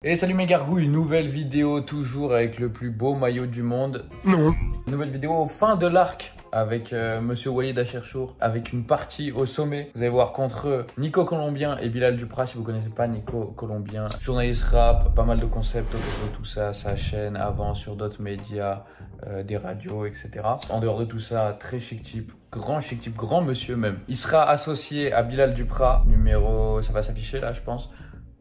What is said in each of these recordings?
Et salut mes gargouilles, nouvelle vidéo toujours avec le plus beau maillot du monde. Non. Nouvelle vidéo fin de l'arc avec Monsieur Walid Acharchour, avec une partie au sommet. Vous allez voir contre Nico Colombien et Bilal Duprat. Si vous ne connaissez pas Nico Colombien, journaliste rap, pas mal de concepts autour de tout ça, sa chaîne, avant sur d'autres médias, des radios, etc. En dehors de tout ça, très chic type, grand monsieur même. Il sera associé à Bilal Duprat, numéro, ça va s'afficher là je pense.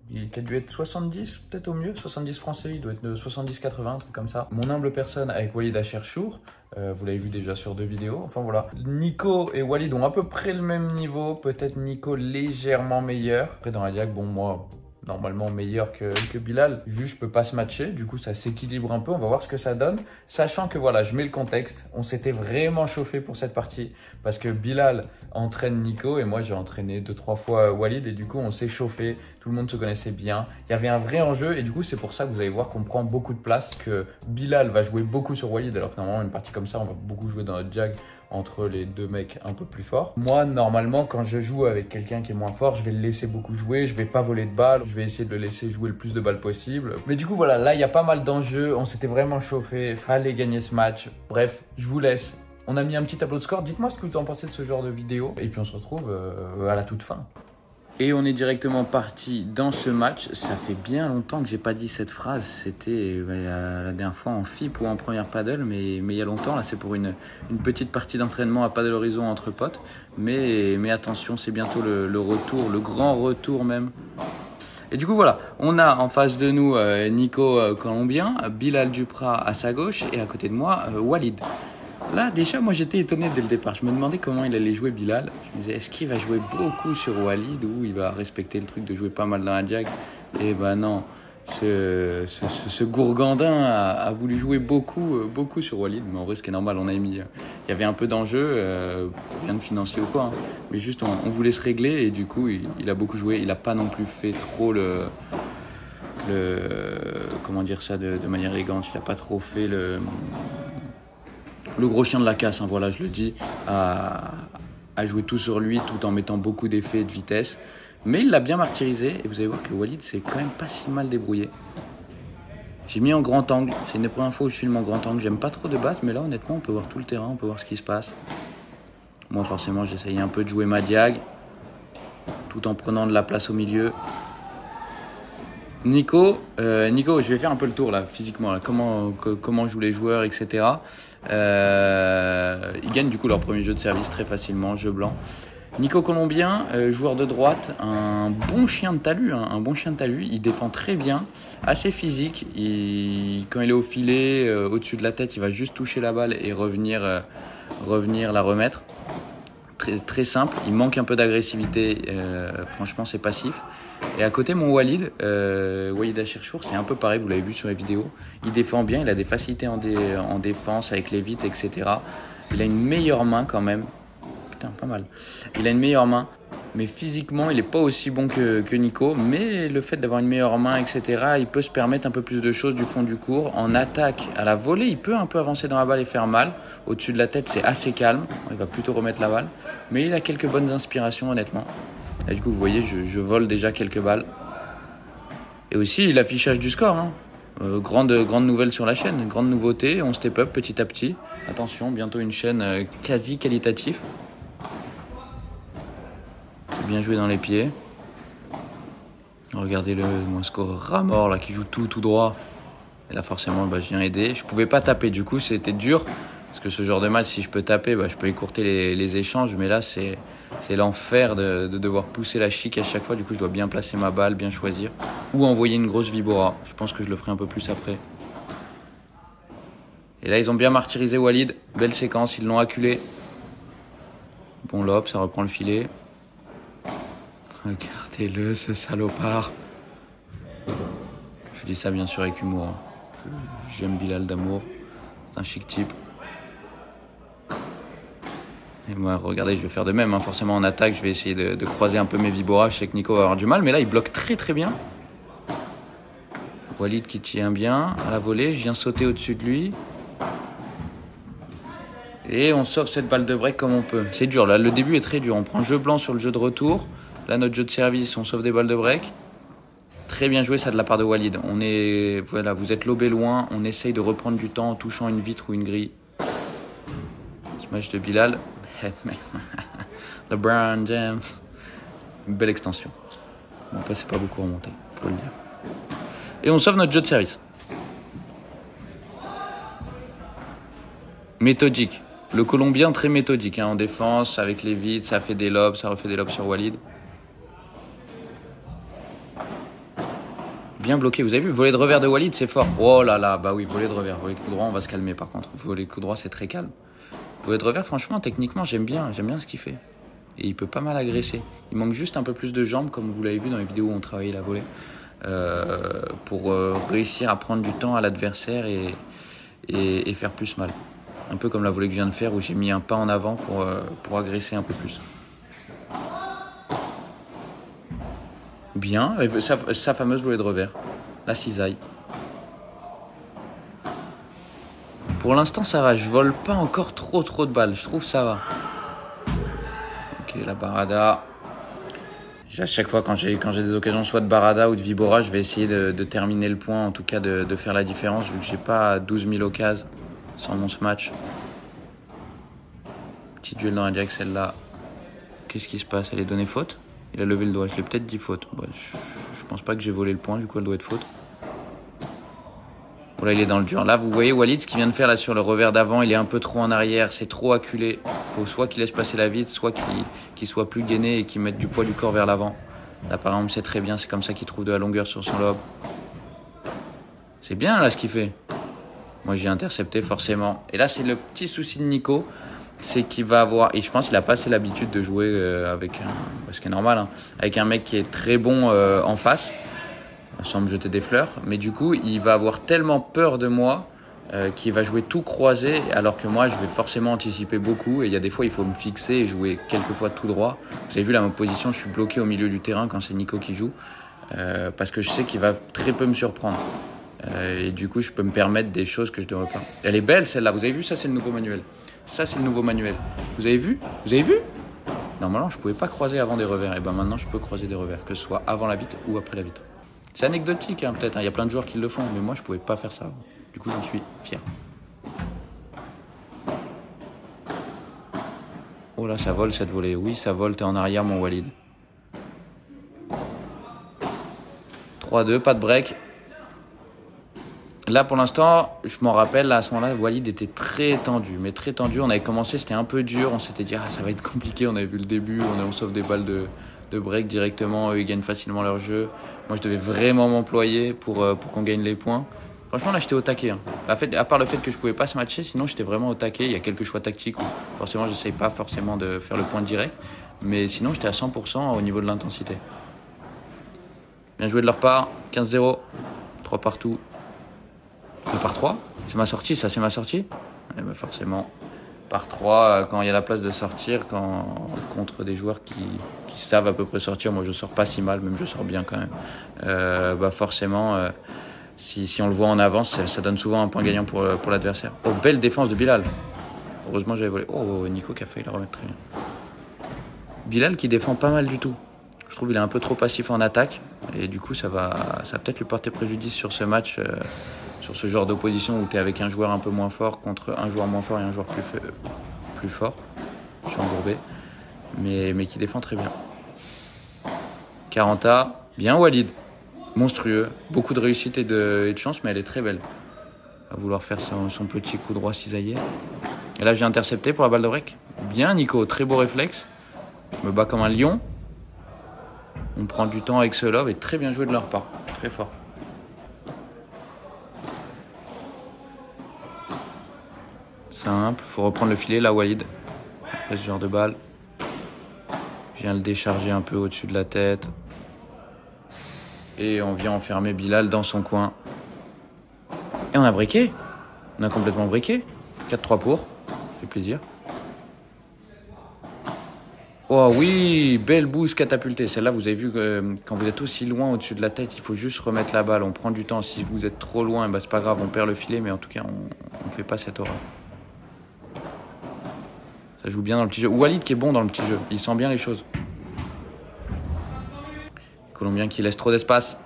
Il a dû être 70, peut-être au mieux, 70 français, il doit être de 70-80, un truc comme ça. Mon humble personne avec Walid Acharchour, vous l'avez vu déjà sur 2 vidéos, enfin voilà. Nico et Walid ont à peu près le même niveau, peut-être Nico légèrement meilleur. Après dans la diag, bon moi, normalement meilleur que Bilal, juste je peux pas se matcher, du coup ça s'équilibre un peu, on va voir ce que ça donne. Sachant que voilà, je mets le contexte, on s'était vraiment chauffé pour cette partie, parce que Bilal entraîne Nico et moi j'ai entraîné 2-3 fois Walid et du coup on s'est chauffé, tout le monde se connaissait bien, il y avait un vrai enjeu et du coup c'est pour ça que vous allez voir qu'on prend beaucoup de place, que Bilal va jouer beaucoup sur Walid alors que normalement une partie comme ça on va beaucoup jouer dans notre jag entre les deux mecs un peu plus forts. Moi normalement quand je joue avec quelqu'un qui est moins fort, je vais le laisser beaucoup jouer, je vais pas voler de balles, je vais essayer de le laisser jouer le plus de balles possible. Mais du coup voilà, là il y a pas mal d'enjeux, on s'était vraiment chauffé, fallait gagner ce match. Bref, je vous laisse. On a mis un petit tableau de score. Dites-moi ce que vous en pensez de ce genre de vidéo. Et puis on se retrouve à la toute fin. Et on est directement parti dans ce match. Ça fait bien longtemps que j'ai pas dit cette phrase. C'était la dernière fois en FIP ou en première paddle. Mais il y a longtemps, là c'est pour une petite partie d'entraînement à Paddle Horizon entre potes. Mais attention, c'est bientôt le retour, le grand retour même. Et du coup voilà, on a en face de nous Nico Colombien, Bilal Duprat à sa gauche et à côté de moi Walid. Là, déjà, moi, j'étais étonné dès le départ. Je me demandais comment il allait jouer Bilal. Je me disais, est-ce qu'il va jouer beaucoup sur Walid ou il va respecter le truc de jouer pas mal dans la jag? Et ben non, ce gourgandin a voulu jouer beaucoup sur Walid. Mais en vrai, ce qui est normal, on a mis... il y avait un peu d'enjeu, rien de financier ou quoi. Hein. Mais juste, on voulait se régler et du coup, il a beaucoup joué. Il n'a pas non plus fait trop comment dire ça de manière élégante. Il n'a pas trop fait le gros chien de la casse, hein, voilà, je le dis, à jouer tout sur lui tout en mettant beaucoup d'effets et de vitesse. Mais il l'a bien martyrisé et vous allez voir que Walid s'est quand même pas si mal débrouillé. J'ai mis en grand angle, c'est une des premières fois où je filme en grand angle. J'aime pas trop de base, mais là honnêtement on peut voir tout le terrain, on peut voir ce qui se passe. Moi forcément j'essayais un peu de jouer ma diag, tout en prenant de la place au milieu. Nico, je vais faire un peu le tour là, physiquement, là, comment jouent les joueurs, etc. Ils gagnent du coup leur premier jeu de service très facilement, jeu blanc. Nico Colombien, joueur de droite, un bon chien de talus, il défend très bien, assez physique. Quand il est au filet, au-dessus de la tête, il va juste toucher la balle et revenir la remettre. Très simple, il manque un peu d'agressivité, franchement c'est passif. Et à côté mon Walid Acharchour, c'est un peu pareil, vous l'avez vu sur les vidéos. Il défend bien, il a des facilités en défense avec les vites, etc. Il a une meilleure main quand même. Putain, pas mal. Il a une meilleure main, mais physiquement il n'est pas aussi bon que Nico. Mais le fait d'avoir une meilleure main, etc., il peut se permettre un peu plus de choses du fond du court. En attaque, à la volée, il peut un peu avancer dans la balle et faire mal. Au-dessus de la tête, c'est assez calme. Il va plutôt remettre la balle. Mais il a quelques bonnes inspirations, honnêtement. Et du coup, vous voyez, je vole déjà quelques balles. Et aussi, l'affichage du score. Hein. Grande nouvelle sur la chaîne, grande nouveauté. On step up petit à petit. Attention, bientôt une chaîne quasi qualitative. C'est bien joué dans les pieds. Regardez mon score Ramor là, qui joue tout droit. Et là, forcément, je viens aider. Je pouvais pas taper, du coup, c'était dur. Parce que ce genre de match, si je peux taper, je peux écourter les échanges. Mais là, c'est l'enfer de devoir pousser la chic à chaque fois. Du coup, je dois bien placer ma balle, bien choisir. Ou envoyer une grosse vibora. Je pense que je le ferai un peu plus après. Et là, ils ont bien martyrisé Walid. Belle séquence, ils l'ont acculé. Bon lob, ça reprend le filet. Regardez-le, ce salopard. Je dis ça bien sûr avec humour. J'aime Bilal d'amour. C'est un chic type. Et moi, regardez, je vais faire de même. Hein. Forcément, en attaque, je vais essayer de croiser un peu mes viboras. Je sais que Nico va avoir du mal, mais là, il bloque très bien. Walid qui tient bien à la volée. Je viens sauter au-dessus de lui. Et on sauve cette balle de break comme on peut. C'est dur, là, le début est très dur. On prend jeu blanc sur le jeu de retour. Là, notre jeu de service, on sauve des balles de break. Très bien joué ça de la part de Walid. Voilà, vous êtes lobé loin. On essaye de reprendre du temps en touchant une vitre ou une grille. Smash de Bilal. LeBron James. Une belle extension. Bon, après, c'est pas beaucoup remonté, faut le dire. Et on sauve notre jeu de service. Méthodique. Le Colombien très méthodique hein, en défense, avec les vides, ça fait des lobes, ça refait des lobes sur Walid. Bien bloqué, vous avez vu, volet de revers de Walid, c'est fort. Oh là là, bah oui, volet de revers, volet de coup droit, on va se calmer par contre. Volet de coup droit, c'est très calme. Volet de revers, franchement, techniquement, j'aime bien ce qu'il fait. Et il peut pas mal agresser. Il manque juste un peu plus de jambes, comme vous l'avez vu dans les vidéos où on travaillait la volée, pour réussir à prendre du temps à l'adversaire et faire plus mal. Un peu comme la volée que je viens de faire où j'ai mis un pas en avant pour agresser un peu plus. Bien, sa fameuse volée de revers, la cisaille. Pour l'instant ça va, je vole pas encore trop de balles, je trouve ça va. Ok, la barada. À chaque fois quand j'ai des occasions soit de barada ou de vibora, je vais essayer de terminer le point, en tout cas de faire la différence vu que j'ai pas 12 000 occasions sans mon smash. Petit duel dans la direct celle-là. Qu'est-ce qui se passe? Elle est donnée faute? Il a levé le doigt, je l'ai peut-être dit faute. Ouais, je pense pas que j'ai volé le point, du coup elle doit être faute. Voilà, il est dans le dur. Là, vous voyez Walid, ce qu'il vient de faire là sur le revers d'avant, il est un peu trop en arrière, c'est trop acculé. Il faut soit qu'il laisse passer la vide, soit qu'il soit plus gainé et qu'il mette du poids du corps vers l'avant. Là, par exemple, c'est très bien, c'est comme ça qu'il trouve de la longueur sur son lobe. C'est bien là ce qu'il fait. Moi, j'ai intercepté forcément. Et là, c'est le petit souci de Nico. C'est qu'il va avoir, et je pense qu'il a pas assez l'habitude de jouer avec ce qui est normal, hein, avec un mec qui est très bon en face, sans me jeter des fleurs, mais du coup il va avoir tellement peur de moi qu'il va jouer tout croisé, alors que moi je vais forcément anticiper beaucoup, et il y a des fois il faut me fixer et jouer quelques fois tout droit. Vous avez vu là ma position, je suis bloqué au milieu du terrain quand c'est Nico qui joue, parce que je sais qu'il va très peu me surprendre. Et du coup je peux me permettre des choses que je devrais pas. Elle est belle celle-là, vous avez vu, ça c'est le nouveau manuel. Ça, c'est le nouveau manuel. Vous avez vu? Vous avez vu? Normalement, je ne pouvais pas croiser avant des revers. Et ben maintenant, je peux croiser des revers, que ce soit avant la vitre ou après la vitre. C'est anecdotique, hein, peut-être. Il y a plein de joueurs qui le font, mais moi, je ne pouvais pas faire ça avant. Du coup, j'en suis fier. Oh là, ça vole cette volée. Oui, ça vole. T'es en arrière, mon Walid. 3-2, pas de break. Là, pour l'instant, je m'en rappelle, là, à ce moment-là, Walid était très tendu. Mais très tendu, on avait commencé, c'était un peu dur. On s'était dit, ah, ça va être compliqué. On avait vu le début, on sauve des balles de break directement. Eux, ils gagnent facilement leur jeu. Moi, je devais vraiment m'employer pour qu'on gagne les points. Franchement, là, j'étais au taquet. Hein. À part le fait que je pouvais pas se matcher, sinon, j'étais vraiment au taquet. Il y a quelques choix tactiques où, forcément, j'essaye pas forcément de faire le point direct. Mais sinon, j'étais à 100% au niveau de l'intensité. Bien joué de leur part. 15-0. 3 partout. 2 par 3, c'est ma sortie, ça c'est ma sortie. Et ben forcément, par 3, quand il y a la place de sortir, contre des joueurs qui savent à peu près sortir, moi je sors pas si mal, même je sors bien quand même. Bah forcément, si on le voit en avance, ça donne souvent un point gagnant pour l'adversaire. Oh, belle défense de Bilal. Heureusement j'avais volé. Oh, Nico qui a failli la remettre très bien. Bilal qui défend pas mal du tout. Je trouve qu'il est un peu trop passif en attaque. Et du coup, ça va peut-être lui porter préjudice sur ce match, sur ce genre d'opposition où tu es avec un joueur un peu moins fort contre un joueur moins fort et un joueur plus fort. Je suis embourbé. Mais qui défend très bien. 40A, bien Walid. Monstrueux. Beaucoup de réussite et de chance, mais elle est très belle. À vouloir faire son petit coup droit cisaillé. Et là, j'ai intercepté pour la balle de break. Bien Nico, très beau réflexe. Je me bats comme un lion. On prend du temps avec ce lob et très bien joué de leur part. Très fort. Simple. Faut reprendre le filet là, Walid. Après ce genre de balle. Je viens le décharger un peu au-dessus de la tête. Et on vient enfermer Bilal dans son coin. Et on a briqué. On a complètement briqué. 4-3 pour. Ça fait plaisir. Oh oui, belle bouse catapultée. Celle-là, vous avez vu que quand vous êtes aussi loin au-dessus de la tête, il faut juste remettre la balle. On prend du temps. Si vous êtes trop loin, bah, c'est pas grave, on perd le filet, mais en tout cas, on fait pas cette horreur. Ça joue bien dans le petit jeu. Walid qui est bon dans le petit jeu. Il sent bien les choses. Les Colombiens qui laissent trop d'espace.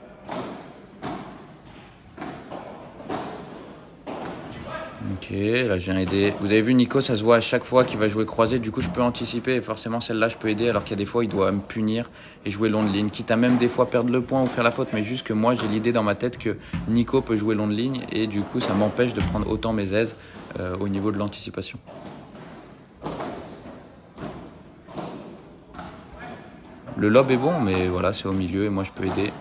Ok, là j'ai un aidé. Vous avez vu Nico, ça se voit à chaque fois qu'il va jouer croisé. Du coup, je peux anticiper et forcément celle-là, je peux aider. Alors qu'il y a des fois, il doit me punir et jouer long de ligne. Quitte à même des fois perdre le point ou faire la faute. Mais juste que moi, j'ai l'idée dans ma tête que Nico peut jouer long de ligne. Et du coup, ça m'empêche de prendre autant mes aises au niveau de l'anticipation. Le lob est bon, mais voilà, c'est au milieu et moi, je peux aider.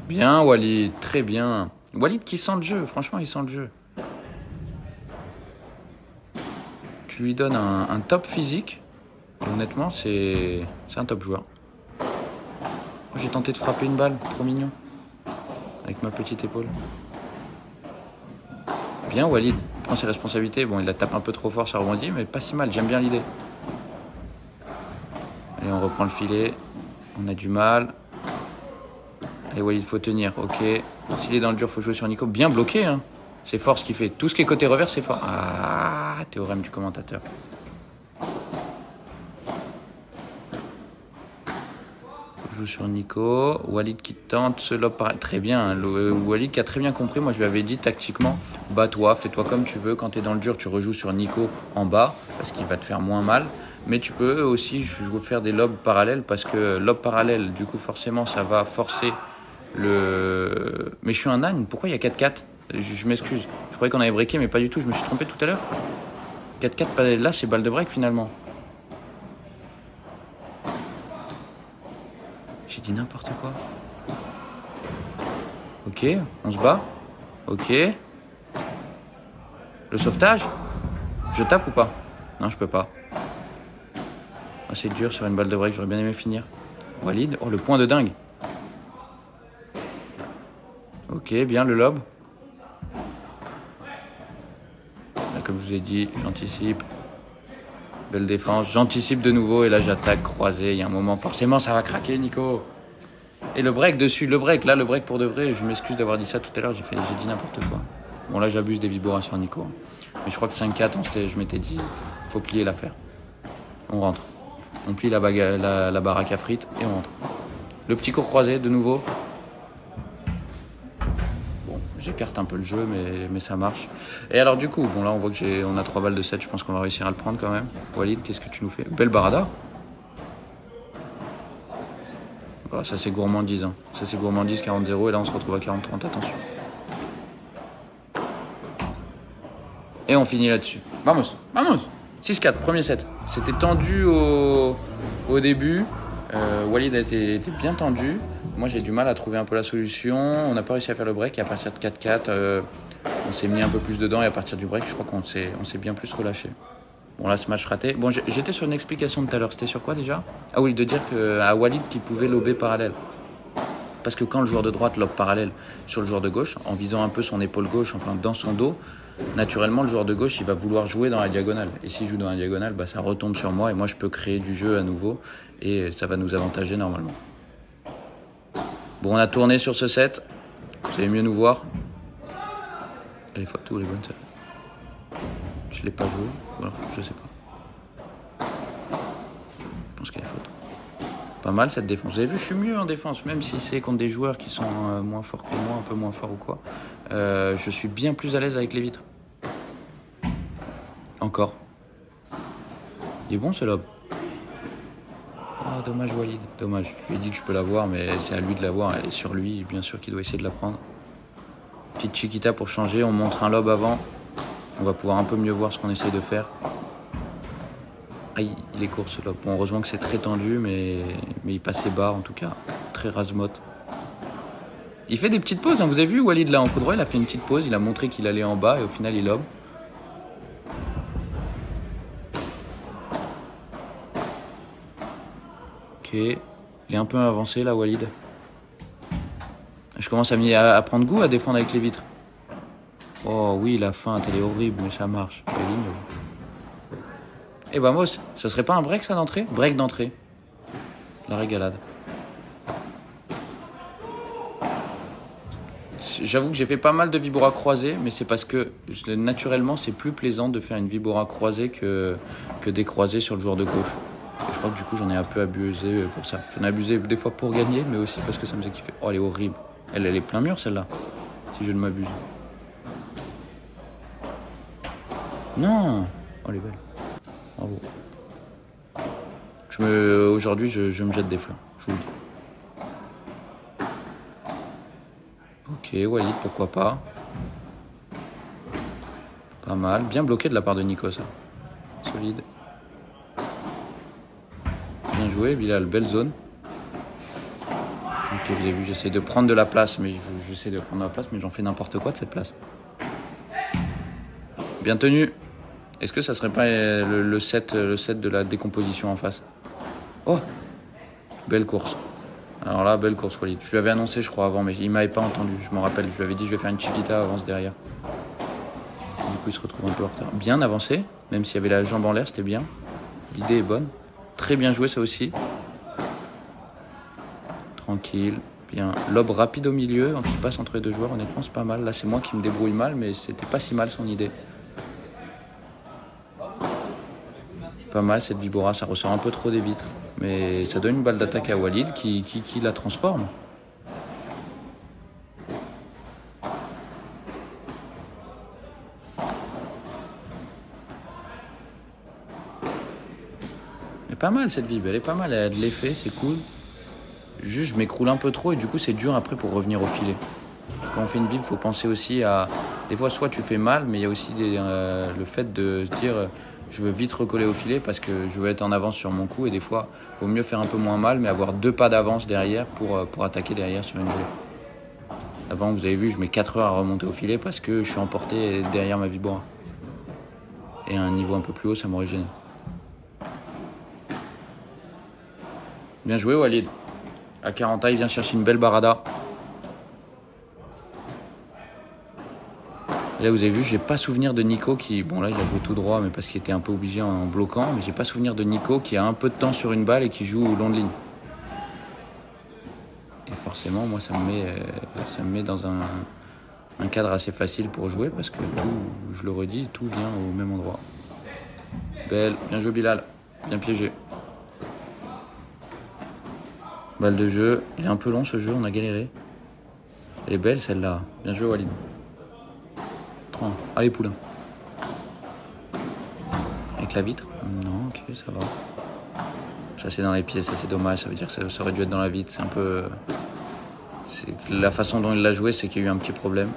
Bien, Walid, très bien. Walid qui sent le jeu, franchement, il sent le jeu. Tu lui donnes un top physique. Et honnêtement, c'est un top joueur. J'ai tenté de frapper une balle, trop mignon. Avec ma petite épaule. Bien, Walid, il prend ses responsabilités. Bon, il la tape un peu trop fort, ça rebondit, mais pas si mal, j'aime bien l'idée. Allez, on reprend le filet. On a du mal. Allez, Walid, il faut tenir, ok. S'il est dans le dur, il faut jouer sur Nico. Bien bloqué, hein. C'est fort ce qu'il fait. Tout ce qui est côté revers, c'est fort. Ah, théorème du commentateur. Je joue sur Nico. Walid qui tente ce lob par... Très bien. Hein. Walid qui a très bien compris. Moi, je lui avais dit tactiquement, bats-toi, fais-toi comme tu veux. Quand tu es dans le dur, tu rejoues sur Nico en bas parce qu'il va te faire moins mal. Mais tu peux aussi faire des lobes parallèles parce que lob parallèle, du coup, forcément, ça va forcer le... Mais je suis un âne. Pourquoi il y a 4-4 ? Je m'excuse. Je croyais qu'on avait breaké, mais pas du tout. Je me suis trompé tout à l'heure. 4-4, là, c'est balle de break finalement. J'ai dit n'importe quoi. Ok, on se bat. Ok. Le sauvetage. Je tape ou pas? Non, je peux pas. Ah, c'est dur sur une balle de break. J'aurais bien aimé finir. Walid. Oh, le point de dingue. Ok, bien le lob. Comme je vous ai dit, j'anticipe. Belle défense. J'anticipe de nouveau et là j'attaque croisé. Il y a un moment, forcément ça va craquer, Nico. Et le break dessus, le break pour de vrai. Je m'excuse d'avoir dit ça tout à l'heure, j'ai dit n'importe quoi. Bon là j'abuse des vibrations, Nico. Mais je crois que 5-4, je m'étais dit, faut plier l'affaire. On rentre. On plie la baraque à frites et on rentre. Le petit court croisé de nouveau. J'écarte un peu le jeu, mais ça marche. Et alors du coup, bon là on voit que on a 3 balles de 7, je pense qu'on va réussir à le prendre quand même. Walid, qu'est-ce que tu nous fais? Belle barada. Bah, ça c'est gourmandise. Hein. Ça c'est gourmandise 40-0 et là on se retrouve à 40-30, attention. Et on finit là-dessus. Vamos, vamos. 6-4, premier set. C'était tendu au début. Walid a été bien tendu. Moi, j'ai du mal à trouver un peu la solution. On n'a pas réussi à faire le break. Et à partir de 4-4, on s'est mis un peu plus dedans. Et à partir du break, je crois qu'on s'est bien plus relâché. Bon, là, ce match raté. Bon, j'étais sur une explication tout à l'heure. C'était sur quoi déjà? Ah oui, de dire à Walid qu'il pouvait lober parallèle. Parce que quand le joueur de droite lobe parallèle sur le joueur de gauche, en visant un peu son épaule gauche, enfin dans son dos, naturellement, le joueur de gauche, il va vouloir jouer dans la diagonale. Et s'il joue dans la diagonale, bah, ça retombe sur moi. Et moi, je peux créer du jeu à nouveau. Et ça va nous avantager normalement. Bon, on a tourné sur ce set. Vous allez mieux nous voir. Et les fautes ou les bonnes sets? Je ne l'ai pas joué. Voilà, je sais pas. Je pense qu'il y a faute. Pas mal cette défense. Vous avez vu, je suis mieux en défense. Même si c'est contre des joueurs qui sont moins forts que moi, un peu moins forts ou quoi. Je suis bien plus à l'aise avec les vitres. Encore. Il est bon ce lob. Oh, dommage Walid, dommage. Je lui ai dit que je peux l'avoir, mais c'est à lui de l'avoir. Elle est sur lui, bien sûr qu'il doit essayer de la prendre. Petite chiquita pour changer, on montre un lob avant. On va pouvoir un peu mieux voir ce qu'on essaye de faire. Ah, il est court ce lob. Bon, heureusement que c'est très tendu, mais il passait bas en tout cas. Très rasemote. Il fait des petites pauses, hein. Vous avez vu Walid là en coup droit, il a fait une petite pause, il a montré qu'il allait en bas et au final il lobe. Ok, il est un peu avancé là Walid. Je commence à prendre goût à défendre avec les vitres. Oh oui, la feinte elle est horrible mais ça marche. Et bah Moss, ça serait pas un break ça d'entrée? Break d'entrée. La régalade. J'avoue que j'ai fait pas mal de vibora croisés, mais c'est parce que naturellement c'est plus plaisant de faire une vibora croisée que des croisés sur le joueur de gauche. Je crois que du coup j'en ai un peu abusé pour ça. J'en ai abusé des fois pour gagner, mais aussi parce que ça me faisait kiffer. Oh elle est horrible. Elle est plein mur celle-là, si je ne m'abuse. Non. Oh, elle est belle. Bravo. Aujourd'hui, je me jette des fleurs. Je vous le dis. Ok, Walid, pourquoi pas. Pas mal. Bien bloqué de la part de Nico, ça. Solide. Bien joué, Bilal. Belle zone. Ok, vous avez vu, j'essaie de prendre de la place, mais j'en fais n'importe quoi de cette place. Bien tenu. Est-ce que ça serait pas le set de la décomposition en face? Oh, belle course. Alors là, belle course, Walid. Je lui avais annoncé, je crois, avant, mais il m'avait pas entendu. Je me rappelle, je lui avais dit, je vais faire une chiquita, avance derrière. Du coup, il se retrouve un peu en retard. Bien avancé, même s'il y avait la jambe en l'air, c'était bien. L'idée est bonne. Très bien joué, ça aussi. Tranquille, bien. Lob rapide au milieu, qui passe entre les deux joueurs, honnêtement, c'est pas mal. Là, c'est moi qui me débrouille mal, mais c'était pas si mal son idée. Pas mal cette Vibora, ça ressort un peu trop des vitres. Mais ça donne une balle d'attaque à Walid qui la transforme. Mais pas mal cette Vib, elle est pas mal, elle a de l'effet, c'est cool. Juste je m'écroule un peu trop et du coup c'est dur après pour revenir au filet. Quand on fait une Vib, il faut penser aussi à... Des fois soit tu fais mal, mais il y a aussi le fait de se dire... Je veux vite recoller au filet parce que je veux être en avance sur mon coup et des fois, il vaut mieux faire un peu moins mal mais avoir 2 pas d'avance derrière pour attaquer derrière sur une volée. Avant, vous avez vu, je mets 4 heures à remonter au filet parce que je suis emporté derrière ma Vibora. Et à un niveau un peu plus haut, ça m'aurait gêné. Bien joué, Walid. À 40 ans, il vient chercher une belle barada. Et là, vous avez vu, j'ai pas souvenir de Nico qui... Bon, là, il a joué tout droit, mais parce qu'il était un peu obligé en bloquant. Mais j'ai pas souvenir de Nico qui a un peu de temps sur une balle et qui joue au long de ligne. Et forcément, moi, ça me met dans un cadre assez facile pour jouer parce que tout, je le redis, tout vient au même endroit. Belle, bien joué Bilal, bien piégé. Balle de jeu, il est un peu long ce jeu, on a galéré. Elle est belle celle-là, bien joué Walid. Allez poulain. Avec la vitre? Non, ok, ça va. Ça c'est dans les pieds, ça c'est dommage, ça veut dire que ça aurait dû être dans la vitre. C'est un peu... La façon dont il l'a joué, c'est qu'il y a eu un petit problème.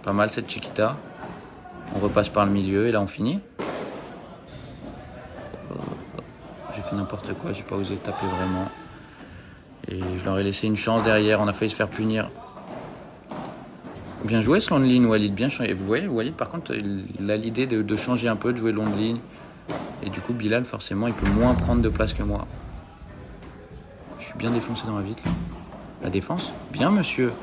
Pas mal cette chiquita. On repasse par le milieu et là on finit. J'ai fait n'importe quoi, j'ai pas osé taper vraiment. Et je leur ai laissé une chance derrière, on a failli se faire punir. Bien joué ce long de ligne, Walid, bien changé. Vous voyez, Walid, par contre, il a l'idée de changer un peu, de jouer long de ligne. Et du coup, Bilal, forcément, il peut moins prendre de place que moi. Je suis bien défoncé dans la vitre, là. La défense? Bien, monsieur.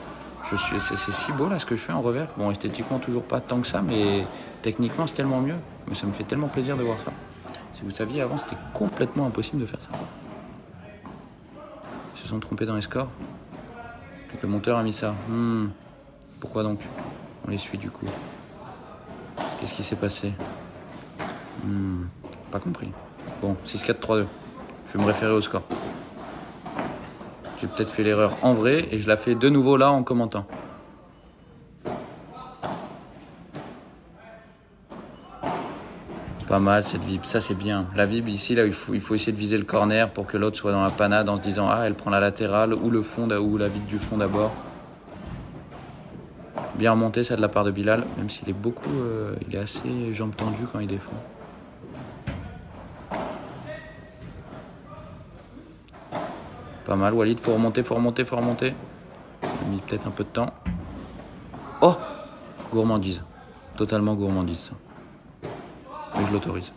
C'est si beau, là, ce que je fais en revers. Bon, esthétiquement, toujours pas tant que ça, mais techniquement, c'est tellement mieux. Mais ça me fait tellement plaisir de voir ça. Si vous saviez, avant, c'était complètement impossible de faire ça. Ils se sont trompés dans les scores. Le monteur a mis ça. Pourquoi donc? On les suit du coup. Qu'est-ce qui s'est passé? Pas compris. Bon, 6-4-3-2. Je vais me référer au score. J'ai peut-être fait l'erreur en vrai et je la fais de nouveau là en commentant. Pas mal cette vib, ça c'est bien. La vib ici, là, il faut essayer de viser le corner pour que l'autre soit dans la panade en se disant ah elle prend la latérale ou le fond ou la vib du fond d'abord. Bien remonté ça de la part de Bilal, même s'il est il est assez jambes tendues quand il défend. Pas mal, Walid, faut remonter. Il a mis peut-être un peu de temps. Oh, gourmandise, totalement gourmandise ça. Mais je l'autorise.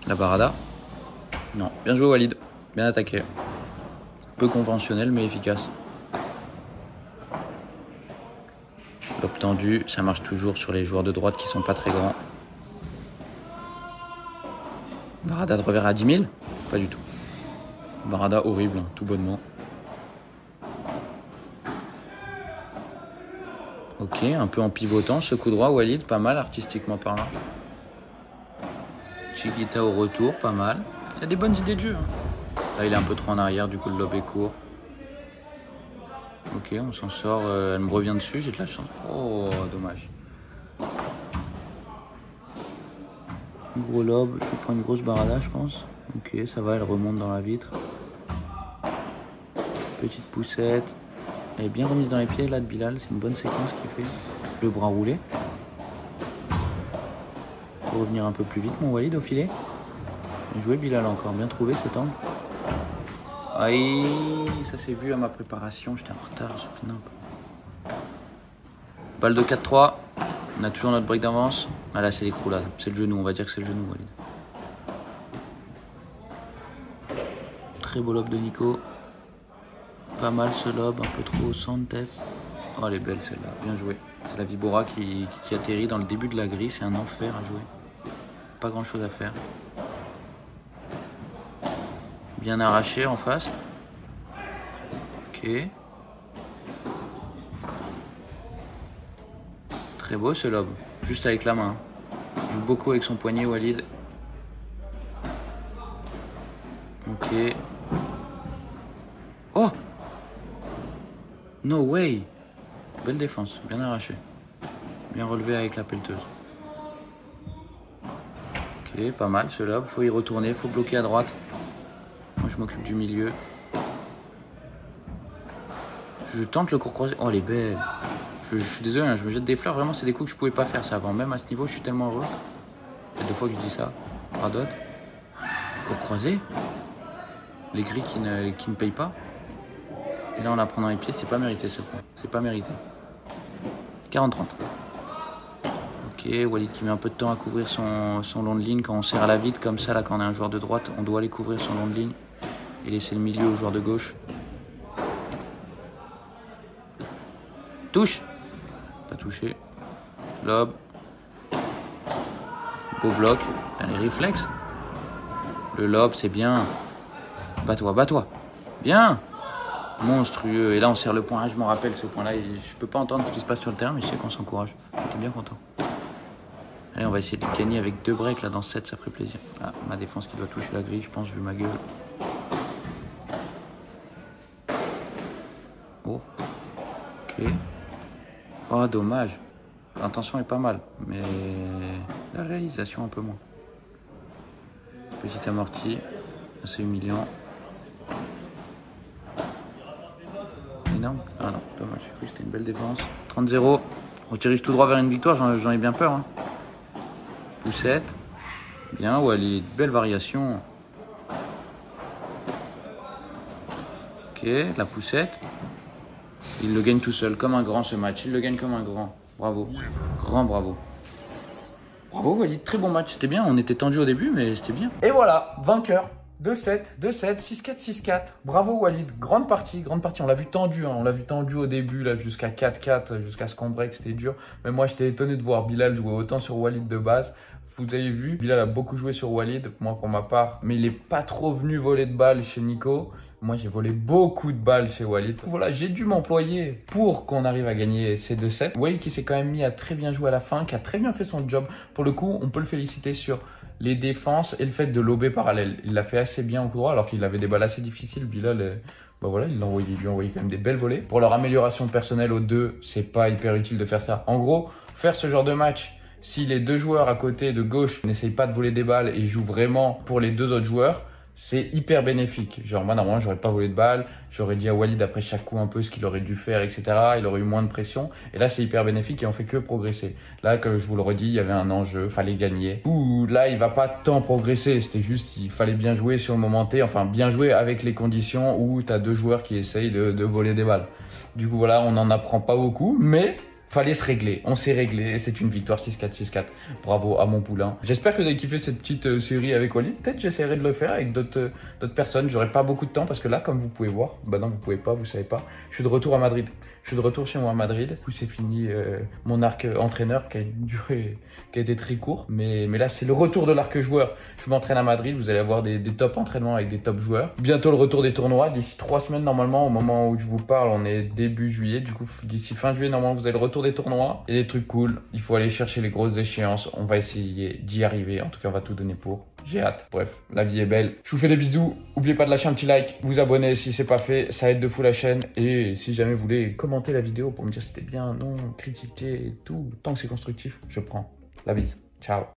La barada. Non, bien joué Walid, bien attaqué. Peu conventionnel mais efficace. Lob tendu, ça marche toujours sur les joueurs de droite qui sont pas très grands. Barada de revers à 10 000? Pas du tout. Barada horrible, tout bonnement. Ok, un peu en pivotant, ce coup droit, Walid, pas mal artistiquement parlant. Chiquita au retour, pas mal. Il a des bonnes idées de jeu. Là, il est un peu trop en arrière, du coup, le lob est court. Ok, on s'en sort. Elle me revient dessus, j'ai de la chance. Oh, dommage. Gros lobe, je vais prendre une grosse barada, je pense. Ok, ça va, elle remonte dans la vitre. Petite poussette. Elle est bien remise dans les pieds là de Bilal, c'est une bonne séquence qu'il fait. Le bras roulé. Pour revenir un peu plus vite, mon Walid au filet. Bien joué Bilal encore, bien trouvé cet angle. Aïe, ça s'est vu à ma préparation, j'étais en retard, j'ai fait n'importe. Balle de 4-3, on a toujours notre break d'avance. Ah là c'est l'écroulade, c'est le genou, on va dire que c'est le genou Walid. Très beau lobe de Nico. Pas mal ce lobe, un peu trop au centre tête. Oh elle est belle celle-là, bien joué. C'est la Vibora qui atterrit dans le début de la grille, c'est un enfer à jouer. Pas grand chose à faire. Bien arraché en face. Ok. Très beau ce lobe, juste avec la main. Il joue beaucoup avec son poignet Walid. Ok. Oh! No way! Belle défense, bien arraché. Bien relevé avec la pelleteuse. Ok, pas mal ce lobe. Faut y retourner, faut bloquer à droite. Moi je m'occupe du milieu. Je tente le court croisé. Oh elle est belle. Je suis désolé, hein, je me jette des fleurs. Vraiment c'est des coups que je pouvais pas faire ça avant. Même à ce niveau je suis tellement heureux. Il y a 2 fois que je dis ça. Radot. Court croisé. Les grilles qui ne payent pas. Et là on la prend dans les pieds. C'est pas mérité ce point. C'est pas mérité. 40-30. Ok, Walid qui met un peu de temps à couvrir son long de ligne. Quand on serre à la vide comme ça, là quand on est un joueur de droite, on doit aller couvrir son long de ligne et laisser le milieu au joueur de gauche. Touche. Pas touché. Lobe. Beau bloc. Les réflexes. Le lobe, c'est bien. Bats-toi, bats-toi. Bien. Monstrueux. Et là, on serre le point. Ah, je m'en rappelle ce point-là. Je peux pas entendre ce qui se passe sur le terrain, mais je sais qu'on s'encourage. J'étais bien content. Allez, on va essayer de gagner avec 2 breaks là dans ce set, ça ferait plaisir. Ah, ma défense qui doit toucher la grille, je pense, vu ma gueule. Oh. Ok. Oh, dommage. L'intention est pas mal, mais la réalisation un peu moins. Petit amorti. C'est humiliant. Énorme. Ah non, dommage, j'ai cru que c'était une belle défense. 30-0. On se dirige tout droit vers une victoire, j'en ai bien peur. Hein. Poussette. Bien, Walid. Belle variation. Ok, la poussette. Il le gagne tout seul, comme un grand ce match. Il le gagne comme un grand. Bravo. Grand bravo. Bravo Walid, très bon match. C'était bien, on était tendu au début, mais c'était bien. Et voilà, vainqueur. 2-7, 2-7, 6-4, 6-4. Bravo Walid, grande partie, grande partie. On l'a vu tendu, hein. On l'a vu tendu au début, là, jusqu'à 4-4, jusqu'à ce qu'on break, c'était dur. Mais moi, j'étais étonné de voir Bilal jouer autant sur Walid de base. Vous avez vu, Bilal a beaucoup joué sur Walid, moi pour ma part. Mais il n'est pas trop venu voler de balles chez Nico. Moi, j'ai volé beaucoup de balles chez Walid. Voilà, j'ai dû m'employer pour qu'on arrive à gagner ces 2-7. Walid qui s'est quand même mis à très bien jouer à la fin, qui a très bien fait son job. Pour le coup, on peut le féliciter sur les défenses et le fait de lober parallèle. Il l'a fait assez bien au coup droit alors qu'il avait des balles assez difficiles. Bilal, bah voilà, il lui a envoyé quand même des belles volées. Pour leur amélioration personnelle aux deux, c'est pas hyper utile de faire ça. En gros, faire ce genre de match, si les 2 joueurs à côté de gauche n'essayent pas de voler des balles et jouent vraiment pour les 2 autres joueurs, c'est hyper bénéfique. Genre moi normalement j'aurais pas volé de balles, j'aurais dit à Walid après chaque coup un peu ce qu'il aurait dû faire, etc. Il aurait eu moins de pression. Et là c'est hyper bénéfique et on fait que progresser. Là comme je vous le redis, il y avait un enjeu, fallait gagner. Ouh, là il va pas tant progresser, c'était juste qu'il fallait bien jouer sur le moment T, enfin bien jouer avec les conditions où tu as 2 joueurs qui essayent de voler des balles. Du coup voilà, on n'en apprend pas beaucoup, mais fallait se régler, on s'est réglé et c'est une victoire 6-4, 6-4. Bravo à mon poulain. J'espère que vous avez kiffé cette petite série avec Walid. Peut-être j'essaierai de le faire avec d'autres personnes. J'aurai pas beaucoup de temps parce que là, comme vous pouvez voir, bah non, vous pouvez pas, vous savez pas. Je suis de retour à Madrid. Je suis de retour chez moi à Madrid. Du coup, c'est fini mon arc entraîneur qui a été très court. Mais là, c'est le retour de l'arc joueur. Je m'entraîne à Madrid. Vous allez avoir des top entraînements avec des top joueurs. Bientôt le retour des tournois. D'ici 3 semaines, normalement, au moment où je vous parle, on est début juillet. Du coup, d'ici fin juillet, normalement, vous avez le retour des tournois et des trucs cool. Il faut aller chercher les grosses échéances. On va essayer d'y arriver. En tout cas, on va tout donner pour. J'ai hâte. Bref, la vie est belle. Je vous fais des bisous. N'oubliez pas de lâcher un petit like, vous abonner si c'est pas fait. Ça aide de fou la chaîne. Et si jamais vous voulez commenter la vidéo pour me dire si c'était bien, non, critiquer et tout, tant que c'est constructif, je prends. La bise. Ciao.